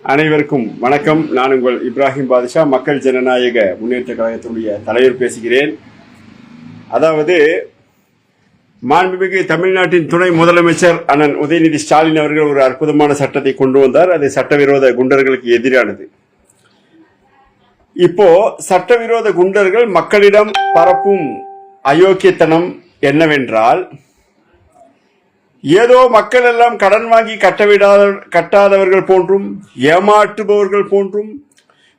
அனைவருக்கும் வணக்கம். நான் உங்கள் இப்ராஹிம் பாதுஷா, மக்கள் ஜனநாயக முன்னேற்ற கழகத்தினுடைய தலைவர் பேசுகிறேன். அதாவது மாண்புமிகு தமிழ்நாட்டின் துணை முதலமைச்சர் அண்ணன் உதயநிதி ஸ்டாலின் அவர்கள் ஒரு அற்புதமான சட்டத்தை கொண்டு வந்தார். அது சட்டவிரோத குண்டர்களுக்கு எதிரானது. இப்போ சட்டவிரோத குண்டர்கள் மக்களிடம் பரப்பும் அயோக்கியத்தனம் என்னவென்றால், ஏதோ மக்கள் எல்லாம் கடன் வாங்கி கட்டாதவர்கள் போன்றும் ஏமாற்றுபவர்கள் போன்றும்,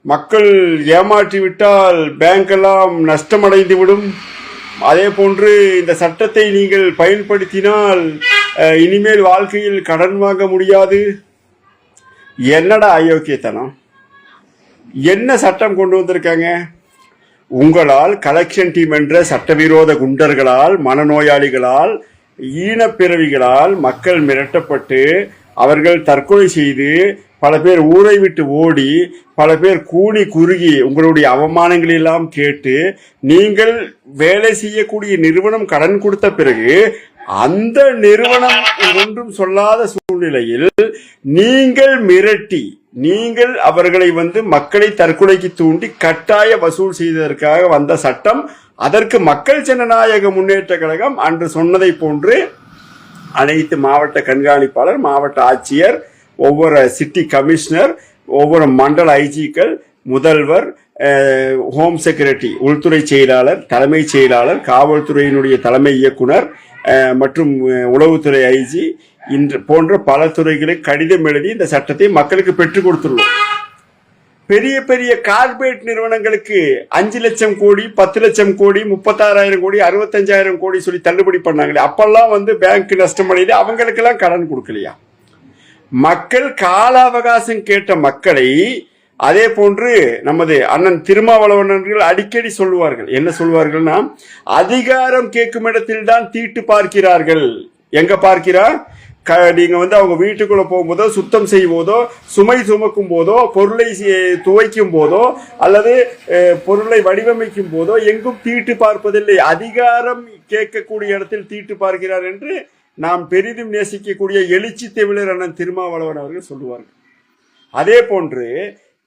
மக்கள் ஏமாற்றிவிட்டால் பேங்க் எல்லாம் நஷ்டமடைந்துவிடும், அதே போன்று இந்த சட்டத்தை நீங்கள் பயன்படுத்தினால் இனிமேல் வாழ்க்கையில் கடன் வாங்க முடியாது. என்னடா அயோக்கியத்தனம்! என்ன சட்டம் கொண்டு வந்திருக்காங்க? உங்களால் கலெக்ஷன் டீம் என்ற சட்டவிரோத குண்டர்களால், மனநோயாளிகளால், ஈனப்பிறவிகளால் மக்கள் மிரட்டப்பட்டு அவர்கள் தற்கொலை செய்து, பல பேர் ஊரை விட்டு ஓடி, பல பேர் கூனி குறுகி உங்களுடைய அவமானங்கள் எல்லாம் கேட்டு, நீங்கள் வேலை செய்யக்கூடிய நிறுவனம் கடன் கொடுத்த பிறகு அந்த நிறுவனம் ஒன்றும் சொல்லாத சூழ்நிலையில் நீங்கள் மிரட்டி, நீங்கள் அவர்களை மக்களை தற்கொலைக்கு தூண்டி கட்டாய வசூல் செய்ததற்காக வந்த சட்டம். அதற்கு மக்கள் ஜனநாயக முன்னேற்ற கழகம் அன்று சொன்னதை போன்று அனைத்து மாவட்ட கண்காணிப்பாளர், மாவட்ட ஆட்சியர், ஒவ்வொரு சிட்டி கமிஷனர், ஒவ்வொரு மண்டல ஐஜிக்கள், முதல்வர், ஹோம் செக்ரட்டரி, உள்துறை செயலாளர், தலைமைச் செயலாளர், காவல்துறையினுடைய தலைமை இயக்குனர் மற்றும் உளவுத்துறை ஐஜி போன்ற பல துறைகளுக்கு கடிதம் எழுதி இந்த சட்டத்தை மக்களுக்கு பெற்றுக் கொடுத்துள்ளோம். பெரிய பெரிய கார்பரேட் நிறுவனங்களுக்கு 5 லட்சம் கோடி, 10 லட்சம் கோடி, 36,000 கோடி, 65,000 கோடி சொல்லி தள்ளுபடி பண்ணாங்களே, அப்பெல்லாம் பேங்க் நஷ்டமடையுது, அவங்களுக்கெல்லாம் கடன் கொடுக்கலையா? மக்கள் கால அவகாசம் கேட்ட மக்களை, அதே போன்று நமது அண்ணன் திருமாவளவன் அடிக்கடி சொல்லுவார்கள். என்ன சொல்வார்கள்னா, அதிகாரம் கேட்கும் இடத்தில் தான் தீட்டு பார்க்கிறார்கள். எங்க பார்க்கிறார்? நீங்க அவங்க வீட்டுக்குள்ள போகும்போதோ, சுத்தம் செய்வதோ, சுமை சுமக்கும் போதோ, பொருளை துவைக்கும் போதோ, அல்லது பொருளை வடிவமைக்கும் போதோ எங்கும் தீட்டு பார்ப்பதில்லை. அதிகாரம் கேட்கக்கூடிய இடத்தில் தீட்டு பார்க்கிறார் என்று நாம் பெரிதும் நேசிக்கக்கூடிய எழுச்சி தமிழர் அண்ணன் திருமாவளவன் அவர்கள் சொல்லுவார்கள். அதே போன்று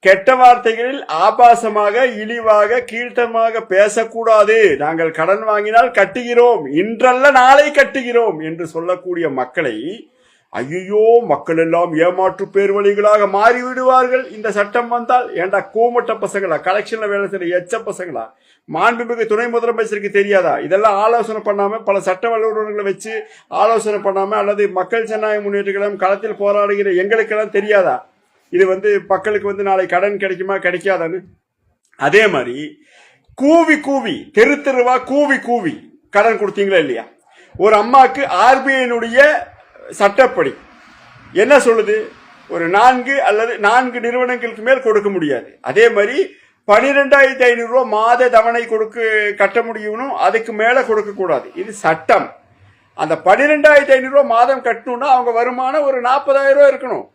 கெட்ட வார்த்தைகளில் ஆபாசமாக, இழிவாக, கீழ்த்தமாக பேசக்கூடாது. நாங்கள் கடன் வாங்கினால் கட்டுகிறோம், இன்றல்ல நாளை கட்டுகிறோம் என்று சொல்லக்கூடிய மக்களை, ஐயோ மக்கள் எல்லாம் ஏமாற்று பேர்வழிகளாக மாறிவிடுவார்கள் இந்த சட்டம் வந்தால். ஏண்டா கூமட்ட பசங்களா, கலெக்ஷன்ல வேலை செய்ய எச்ச பசங்களா? மாண்புமிகு துணை முதலமைச்சருக்கு தெரியாதா? இதெல்லாம் ஆலோசனை பண்ணாம, பல சட்ட வல்லுநர்களை வச்சு ஆலோசனை பண்ணாம, அல்லது மக்கள் ஜனநாயக முன்னேற்ற களத்தில் போராடுகிற எங்களுக்கெல்லாம் தெரியாதா இது மக்களுக்கு நாளை கடன் கிடைக்குமா கிடைக்காதான்னு? அதே மாதிரி கூவி கூவி, தெரு தெருவா கூவி கூவி கடன் கொடுத்தீங்களா இல்லையா? ஒரு அம்மாக்கு ஆர்பிஐனுடைய சட்டப்படி என்ன சொல்லுது? ஒரு 4 அல்லது 4 நிறுவனங்களுக்கு மேல் கொடுக்க முடியாது. அதே மாதிரி 12,500 ரூபாய் மாத தவணை கட்ட முடியும்னு, அதுக்கு மேல கொடுக்க கூடாது. இது சட்டம். அந்த 12,500 ரூபாய் மாதம் கட்டணும்னா அவங்க வருமானம் ஒரு 40,000 ரூபாய் இருக்கணும்.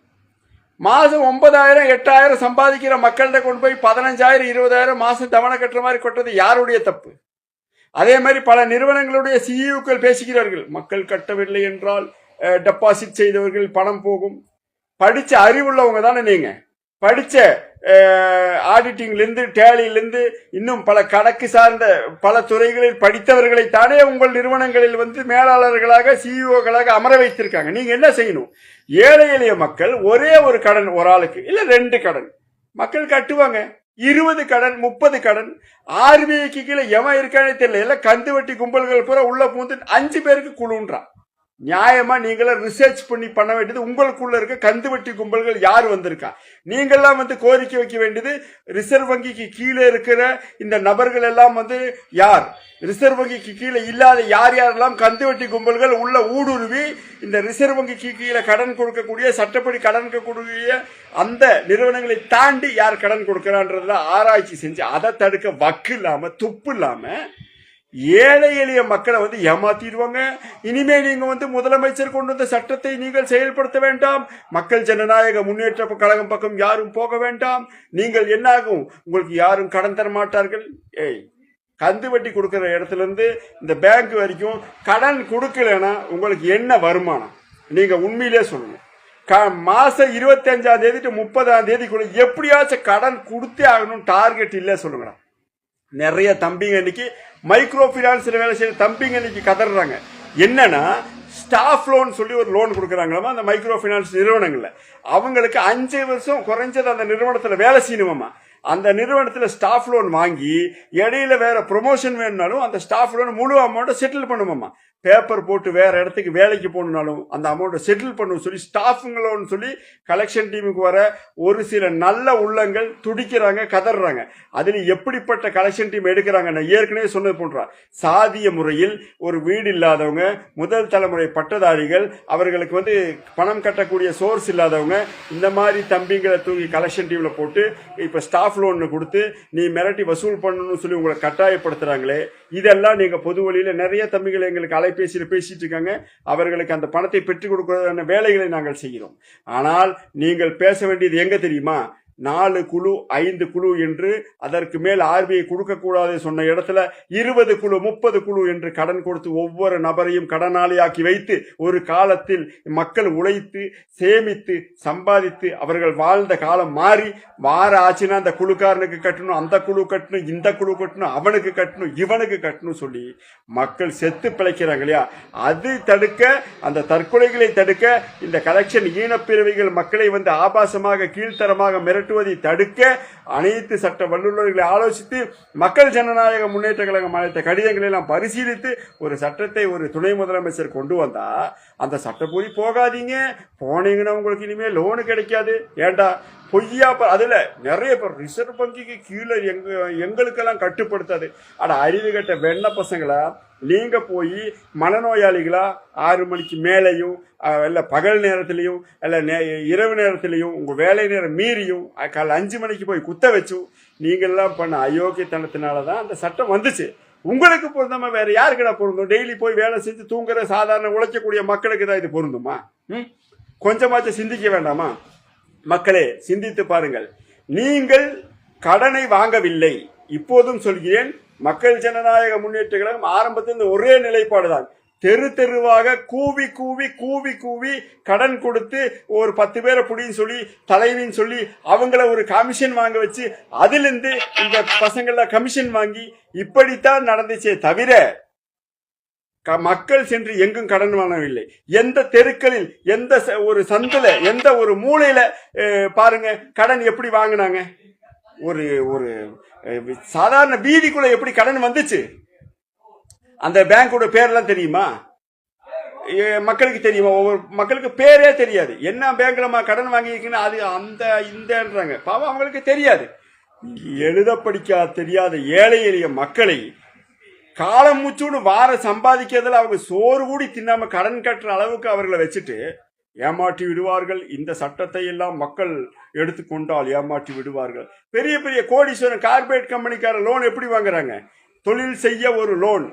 மாசம் 9,000 8,000 சம்பாதிக்கிற மக்கள்கிட்ட கொண்டு போய் 15,000 20,000 மாசம் தவணை கட்டுற மாதிரி கொட்டது யாருடைய தப்பு? அதே மாதிரி பல நிறுவனங்களுடைய சிஇஓக்கள் பேசுகிறார்கள், மக்கள் கட்டவில்லை என்றால் டெபாசிட் செய்தவர்கள் பணம் போகும். படிச்ச அறிவுள்ளவங்க தானே நீங்க. படிச்ச ஆடிட்டிங்ல இருந்து, டேலியில இருந்து, இன்னும் பல கணக்கு சார்ந்த பல துறைகளில் படித்தவர்களை தானே உங்கள் நிறுவனங்களில் மேலாளர்களாக, சிஇஓக்களாக அமர வைத்திருக்காங்க. நீங்க என்ன செய்யணும்? ஏழை எளிய மக்கள் ஒரே ஒரு கடன், ஒரு ஆளுக்கு இல்ல 2 கடன் மக்கள் கட்டுவாங்க. 20 கடன், 30 கடன், ஆர்பிஐக்கு கீழே எவன் இருக்கானே தெரியல, எல்லாம் கந்து வட்டி கும்பல்கள் பூரா உள்ள பூந்து 5 பேருக்கு குழுன்றான். நியாயமா நீங்கள ரிசர்ச் பண்ண வேண்டியது, உங்களுக்குள்ள இருக்க கந்து வட்டி கும்பல்கள் யார் வந்திருக்கா? நீங்கெல்லாம் கோரிக்கை வைக்க வேண்டியது, ரிசர்வ் வங்கிக்கு கீழே இருக்கிற இந்த நபர்கள் எல்லாம் யார்? ரிசர்வ் வங்கிக்கு கீழே இல்லாத யார் யாரெல்லாம் கந்து வட்டி கும்பல்கள் உள்ள ஊடுருவி இந்த ரிசர்வ் வங்கிக்கு கீழே கடன் கொடுக்கக்கூடிய, சட்டப்படி கடன் கொடுக்கக்கூடிய அந்த நிறுவனங்களை தாண்டி யார் கடன் கொடுக்கிறான்றதுல ஆராய்ச்சி செஞ்சு அதை தடுக்க வக்கு இல்லாம, துப்பு இல்லாம ஏழை எளிய மக்களை ஏமாத்திடுவாங்க. இனிமே நீங்க முதலமைச்சர் கொண்டு வந்த சட்டத்தை நீங்கள் செயல்படுத்த வேண்டாம். மக்கள் ஜனநாயக முன்னேற்ற கழகம் பக்கம் யாரும் போக வேண்டாம். நீங்கள் என்ன ஆகும்? உங்களுக்கு யாரும் கடன் தர மாட்டார்கள். கந்து வட்டி கொடுக்கிற இடத்துல இருந்து இந்த பேங்க் வரைக்கும் கடன் கொடுக்கலன்னா உங்களுக்கு என்ன வருமானம்? நீங்க உண்மையிலே சொல்லுங்க. மாசம் 25ஆம் தேதி டு 30ஆம் தேதிக்குள்ள எப்படியாச்சும் கடன் கொடுத்தே ஆகணும். டார்கெட் இல்ல சொல்லுங்கடா. நிறைய தம்பிங்க இன்னைக்கு மைக்ரோ பினான்ஸ்ல வேலை செய்யற தம்பிங்க இன்னைக்கு கதறாங்க. என்னன்னா ஸ்டாஃப் லோன் சொல்லி ஒரு லோன் கொடுக்குறாங்களாமா அந்த மைக்ரோ பினான்ஸ் நிறுவனங்கள்ல. அவங்களுக்கு 5 வருஷம் குறைஞ்சது அந்த நிறுவனத்துல வேலை செய்யணுமாமா. அந்த நிறுவனத்தில் ஸ்டாஃப் லோன் வாங்கி இடையில வேற ப்ரொமோஷன் வேணும்னாலும் அந்த ஸ்டாஃப் லோன் முழு அமௌண்ட்டை செட்டில் பண்ணுமாமா. பேப்பர் போட்டு வேற இடத்துக்கு வேலைக்கு போகணும்னாலும் அந்த அமௌண்ட்டை செட்டில் பண்ணணும் சொல்லி ஸ்டாஃபுங்களோன்னு சொல்லி கலெக்ஷன் டீமுக்கு வர ஒரு சில நல்ல உள்ளங்கள் துடிக்கிறாங்க, கதறாங்க. அதில் எப்படிப்பட்ட கலெக்ஷன் டீம் எடுக்கிறாங்க? நான் ஏற்கனவே சொன்னது போன்றா சாதிய முறையில் ஒரு வீடு இல்லாதவங்க, முதல் தலைமுறை பட்டதாரிகள், அவர்களுக்கு பணம் கட்டக்கூடிய சோர்ஸ் இல்லாதவங்க, இந்த மாதிரி தம்பிங்களை தூக்கி கலெக்ஷன் டீம்ல போட்டு இப்ப ஸ்டாஃப் லோன் கொடுத்து நீ மிரட்டி வசூல் பண்ணணும்னு சொல்லி உங்களை கட்டாயப்படுத்துறாங்களே. இதெல்லாம் நீங்க பொது வழியில நிறைய தம்பிகள் எங்களுக்கு அலைபேசியில் பேசிட்டு இருக்காங்க. அவர்களுக்கு அந்த பணத்தை பெற்றுக் கொடுக்கிறதான வேலைகளை நாங்கள் செய்கிறோம். ஆனால் நீங்கள் பேச வேண்டியது எங்க தெரியுமா? 4 குழு 5 குழு என்று அதற்கு மேல் ஆர்பிஐ கொடுக்க கூடாது சொன்ன இடத்துல 20 குழு 30 குழு என்று கடன் கொடுத்து ஒவ்வொரு நபரையும் கடனாளியாக்கி வைத்து ஒரு காலத்தில் மக்கள் உழைத்து சேமித்து சம்பாதித்து அவர்கள் வாழ்ந்த காலம் மாறி வார ஆச்சுன்னா அந்த குழுக்காரனுக்கு கட்டணும், அந்த குழு கட்டணும், இந்த குழு கட்டணும், அவனுக்கு கட்டணும், இவனுக்கு கட்டணும் சொல்லி மக்கள் செத்து பிழைக்கிறாங்க இல்லையா? அது தடுக்க, அந்த தற்கொலைகளை தடுக்க இந்த கலெக்ஷன் ஈனப்பிறவிகள் மக்களை ஆபாசமாக கீழ்த்தரமாக மிரட்டுவதை தடுக்க அனைத்து சட்ட வல்லுநர்களை ஆலோசித்து மக்கள் ஜனநாயக முன்னேற்ற கழகம் அளித்த கடிதங்களை எல்லாம் பரிசீலித்து ஒரு சட்டத்தை ஒரு துணை முதலமைச்சர் கொண்டு வந்தா அந்த சட்டப்பூரி போகாதீங்க. போனீங்கன்னா உங்களுக்கு இனிமேல் லோனு கிடைக்காது. ஏண்டா பொய்யா? அதுல நிறைய பேர் ரிசர்வ் வங்கிக்கு கீழே எங்களுக்கெல்லாம் கட்டுப்படுத்தாது. ஆனா அறிவு கட்ட வெண்ண பசங்களா நீங்க போய் மனநோயாளிகளா 6 மணிக்கு மேலையும் இல்ல பகல் நேரத்திலையும் இல்ல இரவு நேரத்திலையும் உங்க வேலை நேரம் மீறியும் காலை 5 மணிக்கு போய் குத்த வச்சும் நீங்கெல்லாம் பண்ண அயோக்கியத்தனத்தினாலதான் அந்த சட்டம் வந்துச்சு. உங்களுக்கு பொருந்தாம வேற யாருக்குடா பொருந்தும்? டெய்லி போய் வேலை செஞ்சு தூங்குற சாதாரண உழைக்கக்கூடிய மக்களுக்கு தான் இது பொருந்துமா? கொஞ்சமாச்சும் சிந்திக்க வேண்டாமா? மக்களே, சிந்தித்து பாருங்கள். நீங்கள் கடனை வாங்கவில்லை. இப்போதும் சொல்கிறேன், மக்கள் ஜனநாயக முன்னேற்ற கழகம் ஆரம்பத்தில் ஒரே நிலைப்பாடுதான். தெரு தெருவாக கூவி கூவி கூவி கூவி கடன் கொடுத்து ஒரு 10 பேரை புடின்னு சொல்லி தலைவின்னு சொல்லி அவங்கள ஒரு கமிஷன் வாங்க வச்சு அதிலிருந்து இந்த பசங்கள கமிஷன் வாங்கி இப்படித்தான் நடந்துச்சே தவிர மக்கள் சென்று எங்கும் கடன் வாங்கவில்லை. எந்த தெருக்களில், எந்த ஒரு சந்தில, எந்த ஒரு மூலையில பாருங்க கடன் எப்படி வாங்கினாங்க? ஒரு ஒரு சாதாரண வீதிக்குள்ள எப்படி கடன் வந்துச்சு? அந்த பேங்கோட பேர்லாம் தெரியுமா? மக்களுக்கு தெரியுமா? ஒவ்வொரு மக்களுக்கு பேரே தெரியாது. என்ன பேங்க்ல கடன் வாங்கியிருக்குன்னு அது அந்த இந்தன்றாங்க. பாவம், அவங்களுக்கு தெரியாது. எழுத படிக்க தெரியாத ஏழை எளிய மக்களை காலம் மூச்சோடு வார சம்பாதிக்கிறதுல அவங்க சோறு கூடி தின்னாம கடன் கட்டுற அளவுக்கு அவர்களை வச்சுட்டு ஏமாற்றி விடுவார்கள். இந்த சட்டத்தை எல்லாம் மக்கள் எடுத்துக்கொண்டால் ஏமாற்றி விடுவார்கள். பெரிய பெரிய கோடீஸ்வரன் கார்பரேட் கம்பெனிக்கார லோன் எப்படி வாங்குறாங்க? தொழில் செய்ய ஒரு லோன்,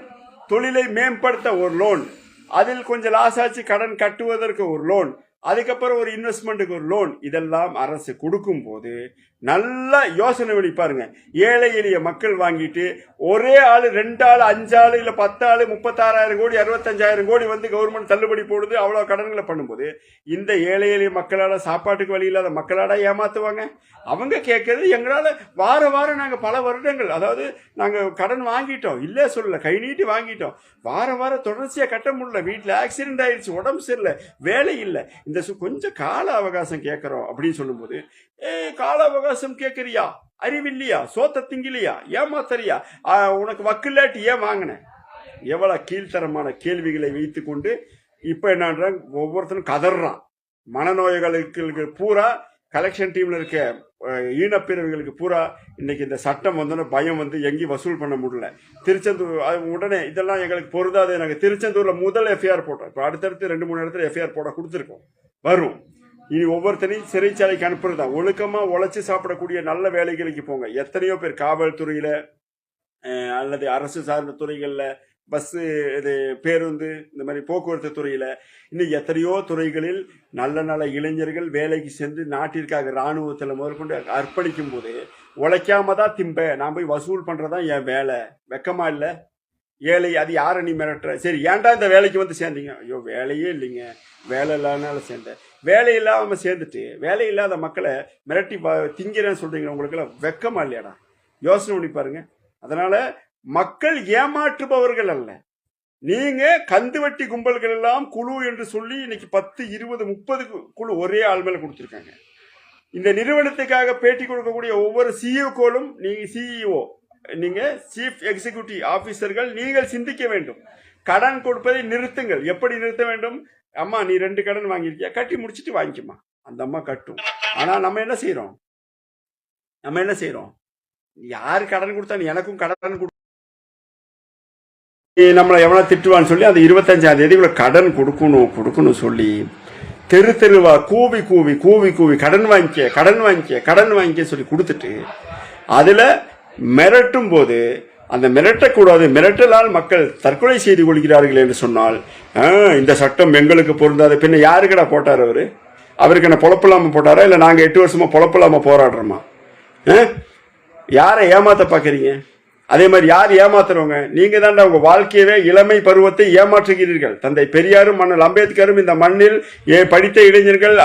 தொழிலை மேம்படுத்த ஒரு லோன், அதில் கொஞ்சம் லாஸ் ஆச்சு கடன் கட்டுவதற்கு ஒரு லோன், அதுக்கப்புறம் ஒரு இன்வெஸ்ட்மெண்ட்டுக்கு ஒரு லோன். இதெல்லாம் அரசு கொடுக்கும் போது நல்லா யோசனை பண்ணி பாருங்க. ஏழை எளிய மக்கள் வாங்கிட்டு ஒரே ஆளு 2 ஆளு 5 ஆளு இல்ல 10 ஆளு 36,000 கோடி 65,000 கோடி கவர்மெண்ட் தள்ளுபடி போடுது. அவ்வளவு கடன்களை பண்ணும்போது இந்த ஏழை எளிய மக்களால சாப்பாட்டுக்கு வழி இல்லாத மக்களாட ஏமாத்துவாங்க. அவங்க கேட்கறது எங்களால வார வாரம் நாங்க பல வருடங்கள், அதாவது நாங்க கடன் வாங்கிட்டோம், இல்ல சொல்லல, கை நீட்டி வாங்கிட்டோம், வார வாரம் தொடர்ச்சியா கட்ட முடியல, வீட்டுல ஆக்சிடென்ட் ஆயிடுச்சு, உடம்பு சரியில்லை, வேலை இல்லை, இந்த கொஞ்சம் கால அவகாசம் கேட்கறோம் அப்படின்னு சொல்லும்போது, கால அவகாசம் கேட்கறியா? அறிவில்லையா? சோத்த திங்கிலியா? ஏமாத்தறியா? உனக்கு வக்கில்லாட்டி ஏன் வாங்கின? எவ்வளவு கீழ்த்தரமான கேள்விகளை வைத்துக் கொண்டு இப்ப என்னன்றாங்க, ஒவ்வொருத்தரும் கதறான். மனநோய்களுக்கு பூரா கலெக்ஷன் டீம்ல இருக்க ஈனப்பிரிவுகளுக்கு பூரா இன்னைக்கு இந்த சட்டம் பயம் எங்கேயும் வசூல் பண்ண முடியல. திருச்செந்தூர் உடனே இதெல்லாம் எங்களுக்கு பொருந்தாது. நாங்கள் திருச்செந்தூர்ல முதல் எஃப்ஐஆர் போட்டோம். இப்போ அடுத்தடுத்து 2-3 இடத்துல எஃப்ஐஆர் போட கொடுத்துருக்கோம். வரும். இனி ஒவ்வொருத்தனையும் சிறைச்சாலைக்கு அனுப்புறதுதான். ஒழுக்கமா உழைச்சு சாப்பிடக்கூடிய நல்ல வேலைகளுக்கு போங்க. எத்தனையோ பேர் காவல்துறையில அல்லது அரசு சார்ந்த துறைகள்ல, பஸ்ஸு, இது பேருந்து, இந்த மாதிரி போக்குவரத்து துறையில, இன்னும் எத்தனையோ துறைகளில் நல்ல நல்ல இளைஞர்கள் வேலைக்கு சென்று நாட்டிற்காக இராணுவத்தில் முதற்கொண்டு அர்ப்பணிக்கும் போது உழைக்காம தான் திம்ப நான் போய் வசூல் பண்றதான் என் வேலை. வெக்கமா இல்லை? ஏழை அது யாரை நீ மிரட்டுற? சரி, ஏன்டா இந்த வேலைக்கு சேர்ந்தீங்க? ஐயோ வேலையே இல்லைங்க, வேலை இல்லாதனால சேர்ந்தேன். வேலை இல்லாமல் சேர்ந்துட்டு வேலை இல்லாத மக்களை மிரட்டி திங்கிறேன்னு சொல்றீங்க. உங்களுக்கெல்லாம் வெக்கமா இல்லையாடா? யோசனை பண்ணி பாருங்க. அதனால மக்கள் ஏமாற்றுபவர்கள் அல்ல. நீங்க கந்துவட்டி கும்பல்கள் எல்லாம் குழு என்று சொல்லி இன்னைக்கு 10, 20, 30 குழு ஒரே ஆள் மேல கொடுத்துருக்காங்க. இந்த நிறுவனத்துக்காக பேட்டி கொடுக்கக்கூடிய ஒவ்வொரு சிஇஓக்களும் நீங்க சிஇஓ, நீங்க சீஃப் எக்ஸிகியூட்டிவ் ஆபீசர்கள், நீங்கள் சிந்திக்க வேண்டும். கடன் கொடுப்பதை நிறுத்துங்கள். எப்படி நிறுத்த வேண்டும்? அம்மா நீ 2 கடன் வாங்கியிருக்கியா, கட்டி முடிச்சுட்டு வாங்கிக்குமா. அந்த அம்மா கட்டும். ஆனா நம்ம என்ன செய்யறோம்? யாரு கடன் கொடுத்தா எனக்கும் கடன் கொடு, நம்மளை எவனா திட்டுவான்னு சொல்லி அந்த 25ஆம் தேதிக்குள்ள கடன் கொடுக்கணும் சொல்லி தெரு தெருவா கூவி கடன் வாங்கிக்க சொல்லி கொடுத்துட்டு அதுல மிரட்டும் போது அந்த மிரட்டக்கூடாது, மிரட்டலால் மக்கள் தற்கொலை செய்து கொள்கிறார்கள் என்று சொன்னால் இந்த சட்டம் எங்களுக்கு பொருந்தாது. பின்ன யாருக்கடா போட்டார் அவருக்கு என்ன பொழப்பில்லாம போட்டாரா? இல்ல நாங்க 8 வருஷமா பொழப்பில்லாம போராடுறோமா? யாரை ஏமாத்த பாக்குறீங்க? அதே மாதிரி யார் ஏமாத்துறவங்க? நீங்க தான் உங்க வாழ்க்கையவே இளமை பருவத்தை ஏமாற்றுகிறீர்கள். தந்தை பெரியாரும் மன்னல் அம்பேத்கரும் இந்த மண்ணில் படித்த இளைஞர்கள்,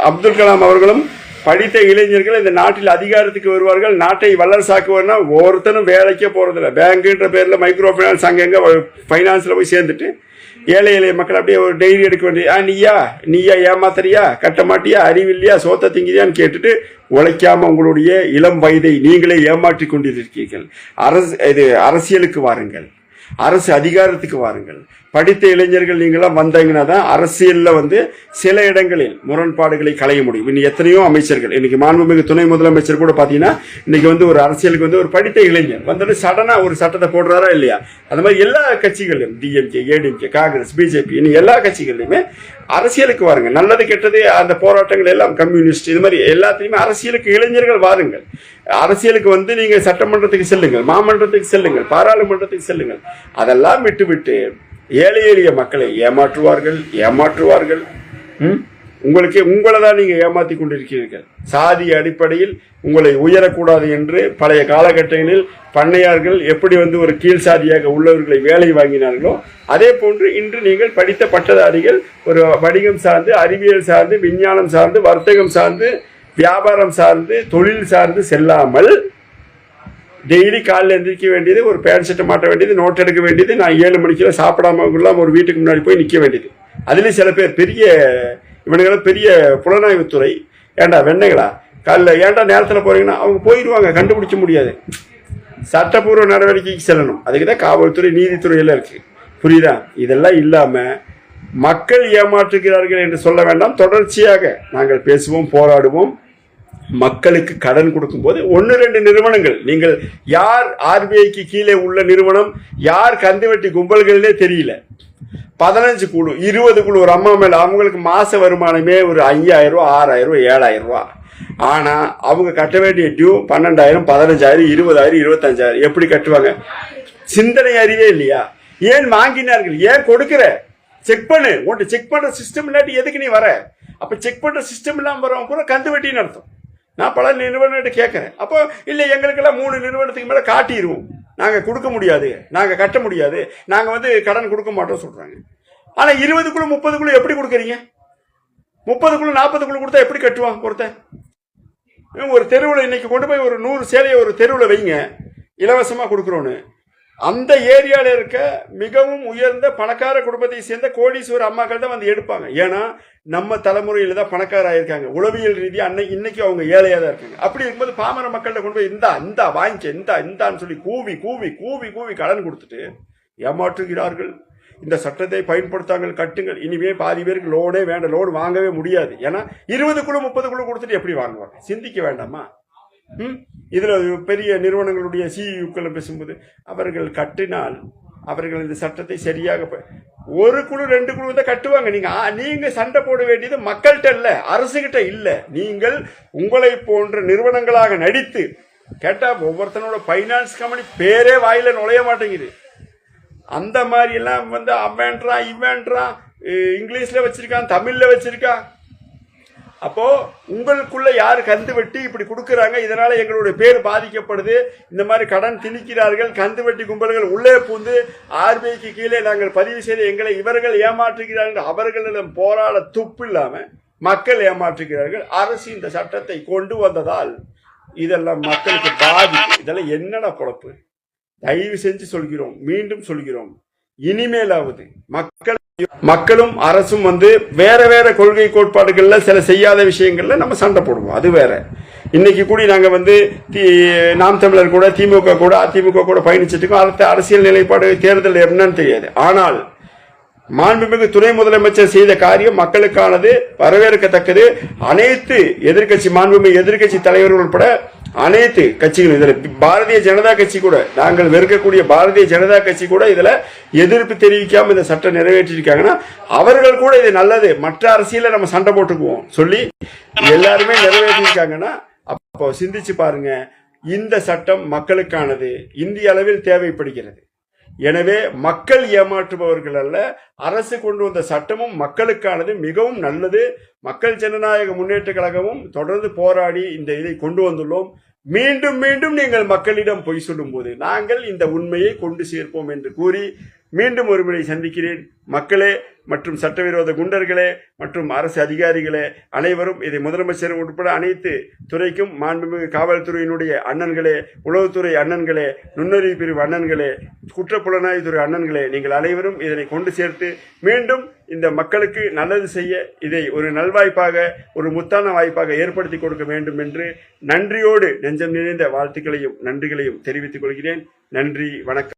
அப்துல் கலாம் அவர்களும் படித்த இளைஞர்கள் இந்த நாட்டில் அதிகாரத்துக்கு வருவார்கள், நாட்டை வல்லரசாக்குவார்னா ஒருத்தனும் வேலைக்கே போறதில்லை. பேங்குன்ற பேர்ல மைக்ரோ பைனான்ஸ் அங்கங்க பைனான்ஸ்ல போய் சேர்ந்துட்டு ஏழை எளிய மக்கள் அப்படியே ஒரு டெய்லி எடுக்க வேண்டிய நீயா ஏமாத்தறியா, கட்ட மாட்டியா, அறிவில்லையா, சோத்த திங்கிறியான்னு கேட்டுட்டு உழைக்காம உங்களுடைய இளம் வயதை நீங்களே ஏமாற்றி கொண்டிருக்கிறீர்கள். அரசியலுக்கு வாருங்கள், அரசு அதிகாரத்துக்கு வாருங்கள். படித்த இளைஞர்கள் நீங்களாம் வந்தீங்கன்னா தான் அரசியல்ல சில இடங்களில் முரண்பாடுகளை களைய முடியும். இன்னும் எத்தனையோ அமைச்சர்கள், இன்னைக்கு மாண்புமிகு துணை முதலமைச்சர் கூட பாத்தீங்கன்னா இன்னைக்கு ஒரு அரசியலுக்கு ஒரு படித்த இளைஞர் வந்துட்டு சடனா ஒரு சட்டத்தை போடுறாரா இல்லையா? அந்த மாதிரி எல்லா கட்சிகளிலும் டிஎம்கே, ஏடிஎம்கே, காங்கிரஸ், பிஜேபி, இன்னும் எல்லா கட்சிகளிலுமே அரசியலுக்கு வாருங்க. நல்லது கெட்டது அந்த போராட்டங்கள் எல்லாம் கம்யூனிஸ்ட் இது மாதிரி எல்லாத்திலுமே அரசியலுக்கு இளைஞர்கள் வாருங்கள். அரசியலுக்கு நீங்க சட்டமன்றத்துக்கு செல்லுங்கள், மாமன்றத்துக்கு செல்லுங்கள், பாராளுமன்றத்துக்கு செல்லுங்கள். அதெல்லாம் விட்டு ஏழை எளிய மக்களை ஏமாற்றுவார்கள். உங்களை தான் நீங்க ஏமாத்தி கொண்டிருக்கிறீர்கள். சாதி அடிப்படையில் உங்களை உயரக்கூடாது என்று பழைய காலகட்டங்களில் பண்ணையார்கள் எப்படி ஒரு கீழ் சாதியாக உள்ளவர்களை வேலை வாங்கினார்களோ அதே போன்று இன்று நீங்கள் படித்த பட்டதாரிகள் ஒரு வணிகம் சார்ந்து, அறிவியல் சார்ந்து, விஞ்ஞானம் சார்ந்து, வர்த்தகம் சார்ந்து, வியாபாரம் சார்ந்து, தொழில் சார்ந்து செல்லாமல் டெய்லி காலையில் எந்திரிக்க வேண்டியது, ஒரு பேண்ட் ஷர்ட்டை மாட்ட வேண்டியது, நோட் எடுக்க வேண்டியது, நான் 7 மணிக்கு சாப்பிடாம ஒரு வீட்டுக்கு முன்னாடி போய் நிற்க வேண்டியது. அதுலேயும் சில பேர் இவனுங்களும் பெரிய புலனாய்வுத்துறை, ஏண்டா வெண்ணைகளா காலைல ஏண்டா நேரத்தில் போறீங்கன்னா அவங்க போயிடுவாங்க, கண்டுபிடிக்க முடியாது. சட்டப்பூர்வ நடவடிக்கைக்கு செல்லணும். அதுக்குதான் காவல்துறை, நீதித்துறை எல்லாம் இருக்கு. புரியுதா? இதெல்லாம் இல்லாம மக்கள் ஏமாற்றுகிறார்கள் என்று சொல்ல வேண்டாம். தொடர்ச்சியாக நாங்கள் பேசுவோம், போராடுவோம். மக்களுக்கு கடன் கொடுக்கும் போது 1-2 நிறுவனங்கள், நீங்கள் யார் ஆர்பிஐக்கு கீழே உள்ள நிறுவனம், யார் கந்துவட்டி கும்பல்களே தெரியல. 15 குழு, 20 குழு ஒரு அம்மா மேல, அவங்களுக்கு மாச வருமானமே ஒரு 5,000 ரூபா, 6,000 ரூபா, 7,000 ரூபா. ஆனா அவங்க கட்ட வேண்டிய டியூ 12,000, 15,000, 20,000, 25,000. எப்படி கட்டுவாங்க? சிந்தனை அறிவே இல்லையா? ஏன் வாங்கினார்கள்? ஏன் கொடுக்கிற? செக் பண்ணு. உன்ட்டு செக் பண்ற சிஸ்டம் இல்லாட்டி எதுக்கு நீ வர? அப்ப செக் பண்ற சிஸ்டம் இல்லாம வரவங்க கூட கந்து வட்டின்னு அர்த்தம். நான் பல நிறுவனத்தை கேட்கறேன். அப்போ இல்ல எங்களுக்கெல்லாம் 3 நிறுவனத்துக்கு மேல காட்டிடுவோம், நாங்க கொடுக்க முடியாது, நாங்க கட்ட முடியாது, நாங்க கடன் கொடுக்க மாட்டோம் சொல்றாங்க. ஆனா 20 குழு 30 குழு எப்படி கொடுக்கறீங்க? 30 குழு 40 குழு கொடுத்தா எப்படி கட்டுவான் ஒருத்தன்? ஒரு தெருவில் இன்னைக்கு கொண்டு போய் ஒரு 100 சேலையை ஒரு தெருவில் வைங்க, இலவசமா கொடுக்குறோன்னு. அந்த ஏரியாவில் இருக்க மிகவும் உயர்ந்த பணக்கார குடும்பத்தை சேர்ந்த கோடீஸ்வர அம்மாக்கள் தான் எடுப்பாங்க. ஏன்னா நம்ம தலைமுறையில தான் பணக்கார ஆயிருக்காங்க. உளவியல் ரீதியா இன்னைக்கு அவங்க ஏழையா தான் இருக்காங்க. அப்படி இருக்கும்போது பாமர மக்கள்கிட்ட கொண்டு போய் இந்தா வாங்கிக்க, இந்தான்னு சொல்லி கூவி கூவி கூவி கூவி கடன் கொடுத்துட்டு ஏமாற்றுகிறார்கள். இந்த சட்டத்தை பயன்படுத்தாங்கள், கட்டுங்கள். இனிமே பாதி பேருக்கு லோனே வேண்டாம், லோன் வாங்கவே முடியாது. ஏன்னா 20 குழு 30 குழு கொடுத்துட்டு எப்படி வாங்குவாங்க? சிந்திக்க வேண்டாமா? இதுல பெரிய நிறுவனங்களுடைய சிஇஓக்கள் பேசும்போது அவர்கள் கட்டினால் அவர்கள் இந்த சட்டத்தை சரியாக 1 குழு 2 குழு தான் கட்டுவாங்க. நீங்க சண்டை போட வேண்டியது மக்கள்கிட்ட இல்ல, அரசுகிட்ட இல்ல. நீங்கள் உங்களை போன்ற நிறுவனங்களாக நடித்து கேட்டா ஒவ்வொருத்தனோட பைனான்ஸ் கம்பெனி பேரே வாயில நுழைய மாட்டேங்குது. அந்த மாதிரி எல்லாம் அவன்றான் இவன்றான், இங்கிலீஷ்ல வச்சிருக்கான், தமிழ்ல வச்சிருக்கான். அப்போ உங்களுக்குள்ள யாரு கந்து வெட்டி இப்படி கொடுக்கறாங்க, இதனால எங்களுடைய பேர் பாதிக்கப்படுது, இந்த மாதிரி கடன் திணிக்கிறார்கள், கந்து வெட்டி கும்பல்கள் உள்ளே பூந்து ஆர்பிஐக்கு கீழே நாங்கள் பதிவு செய்த எங்களை இவர்கள் ஏமாற்றுகிறார்கள், அவர்களிடம் போராட துப்பு இல்லாம மக்கள் ஏமாற்றுகிறார்கள். அரசு இந்த சட்டத்தை கொண்டு வந்ததால் இதெல்லாம் மக்களுக்கு பாதிப்பு. இதெல்லாம் என்னடா குழப்பு? தயவு செஞ்சு சொல்கிறோம், மீண்டும் சொல்கிறோம், இனிமேலாவது மக்களும் அரசும் வேற வேற கொள்கை கோட்பாடுகள்ல சில செய்யாத விஷயங்கள்ல நம்ம சண்டை போடுவோம், அது வேற. இன்னைக்கு கூட நாங்க நாம் தமிழர் கூட திமுக கூட அதிமுக கூட பயணிச்சிட்டு இருக்கோம். அடுத்த அரசியல் நிலைப்பாடு தேர்தல் என்னன்னு தெரியாது. ஆனால் மாண்புமிகு துணை முதலமைச்சர் செய்த காரியம் மக்களுக்கானது, வரவேற்கத்தக்கது. அனைத்து எதிர்கட்சி மாண்புமிகு எதிர்கட்சி தலைவர்கள் உட்பட அனைத்து கட்சிகளும், இதுல பாரதிய ஜனதா கட்சி கூட, நாங்கள் வெறுக்கக்கூடிய பாரதிய ஜனதா கட்சி கூட இதுல எதிர்ப்பு தெரிவிக்காம இந்த சட்டம் நிறைவேற்றிருக்காங்கன்னா அவர்கள் கூட இது நல்லது, மற்ற அரசியல நம்ம சண்டை போட்டுக்குவோம் சொல்லி எல்லாருமே நிறைவேற்றிருக்காங்கன்னா அப்போ சிந்திச்சு பாருங்க. இந்த சட்டம் மக்களுக்கானது, இந்திய அளவில் தேவைப்படுகிறது. எனவே மக்கள் ஏமாற்றுபவர்கள் அல்ல, அரசு கொண்டு வந்த சட்டமும் மக்களுக்கானது, மிகவும் நல்லது. மக்கள் ஜனநாயக முன்னேற்ற கழகமும் தொடர்ந்து போராடி இந்த இதை கொண்டு வந்துள்ளோம். மீண்டும் மீண்டும் நீங்கள் மக்களிடம் பொய் சொல்லும் போது நாங்கள் இந்த உண்மையை கொண்டு சேர்ப்போம் என்று கூறி மீண்டும் ஒருமுறை சந்திக்கிறேன். மக்களே மற்றும் சட்டவிரோத குண்டர்களே மற்றும் அரசு அதிகாரிகளே அனைவரும், இதை முதலமைச்சர் உட்பட அனைத்து துறைக்கும், மாண்புமிகு காவல்துறையினுடைய அண்ணன்களே, உளவுத்துறை அண்ணன்களே, நுண்ணறிவு பிரிவு அண்ணன்களே, குற்றப்புலனாய்வுத்துறை அண்ணன்களே, நீங்கள் அனைவரும் இதனை கொண்டு சேர்த்து மீண்டும் இந்த மக்களுக்கு நல்லது செய்ய இதை ஒரு நல்வாய்ப்பாக, ஒரு முத்தான வாய்ப்பாக ஏற்படுத்தி கொடுக்க வேண்டும் என்று நன்றியோடு நெஞ்சம் நிறைந்த வாழ்த்துக்களையும் நன்றிகளையும் தெரிவித்துக் கொள்கிறேன். நன்றி, வணக்கம்.